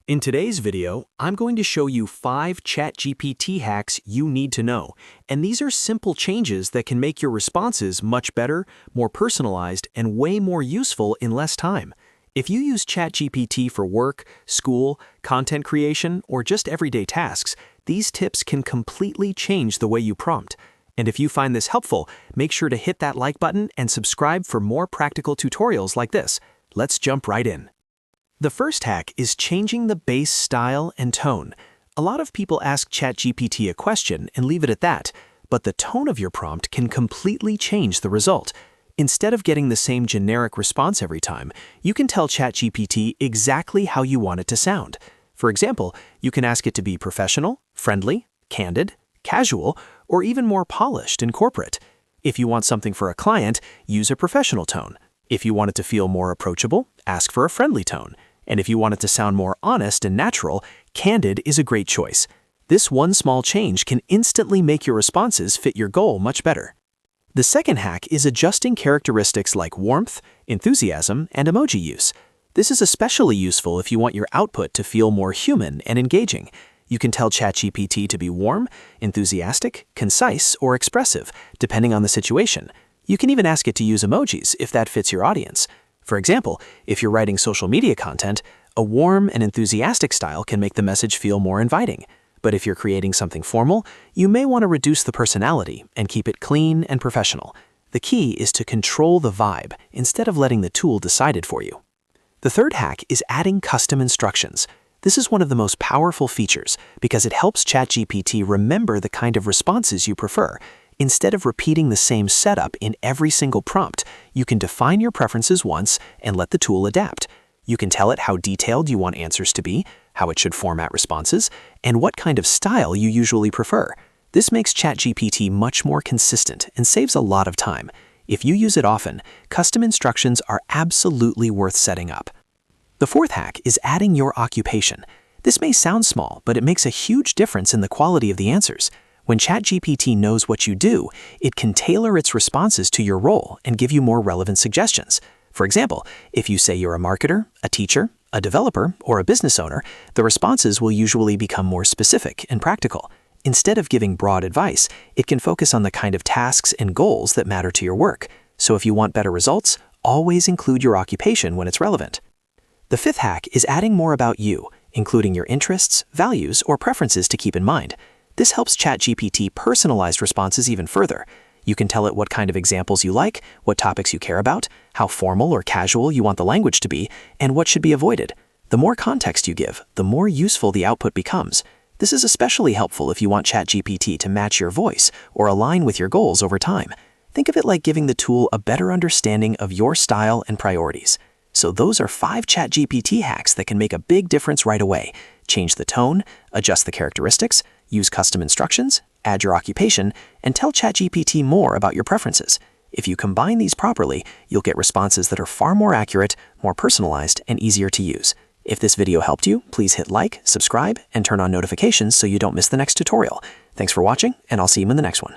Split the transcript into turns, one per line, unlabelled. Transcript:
In today's video, I'm going to show you 5 ChatGPT hacks you need to know, and these are simple changes that can make your responses much better, more personalized, and way more useful in less time. If you use ChatGPT for work, school, content creation, or just everyday tasks, these tips can completely change the way you prompt. And if you find this helpful, make sure to hit that like button and subscribe for more practical tutorials like this. Let's jump right in. The first hack is changing the base style and tone. A lot of people ask ChatGPT a question and leave it at that, but the tone of your prompt can completely change the result. Instead of getting the same generic response every time, you can tell ChatGPT exactly how you want it to sound. For example, you can ask it to be professional, friendly, candid, casual, or even more polished and corporate. If you want something for a client, use a professional tone. If you want it to feel more approachable, ask for a friendly tone. And if you want it to sound more honest and natural, candid is a great choice. This one small change can instantly make your responses fit your goal much better. The second hack is adjusting characteristics like warmth, enthusiasm, and emoji use. This is especially useful if you want your output to feel more human and engaging. You can tell ChatGPT to be warm, enthusiastic, concise, or expressive, depending on the situation. You can even ask it to use emojis if that fits your audience. For example, if you're writing social media content, a warm and enthusiastic style can make the message feel more inviting. But if you're creating something formal, you may want to reduce the personality and keep it clean and professional. The key is to control the vibe instead of letting the tool decide it for you. The third hack is adding custom instructions. This is one of the most powerful features because it helps ChatGPT remember the kind of responses you prefer. Instead of repeating the same setup in every single prompt, you can define your preferences once and let the tool adapt. You can tell it how detailed you want answers to be, how it should format responses, and what kind of style you usually prefer. This makes ChatGPT much more consistent and saves a lot of time. If you use it often, custom instructions are absolutely worth setting up. The fourth hack is adding your occupation. This may sound small, but it makes a huge difference in the quality of the answers. When ChatGPT knows what you do, it can tailor its responses to your role and give you more relevant suggestions. For example, if you say you're a marketer, a teacher, a developer, or a business owner, the responses will usually become more specific and practical. Instead of giving broad advice, it can focus on the kind of tasks and goals that matter to your work. So if you want better results, always include your occupation when it's relevant. The fifth hack is adding more about you, including your interests, values, or preferences to keep in mind. This helps ChatGPT personalize responses even further. You can tell it what kind of examples you like, what topics you care about, how formal or casual you want the language to be, and what should be avoided. The more context you give, the more useful the output becomes. This is especially helpful if you want ChatGPT to match your voice or align with your goals over time. Think of it like giving the tool a better understanding of your style and priorities. So those are 5 ChatGPT hacks that can make a big difference right away. Change the tone, adjust the characteristics, use custom instructions, add your occupation, and tell ChatGPT more about your preferences. If you combine these properly, you'll get responses that are far more accurate, more personalized, and easier to use. If this video helped you, please hit like, subscribe, and turn on notifications so you don't miss the next tutorial. Thanks for watching, and I'll see you in the next one.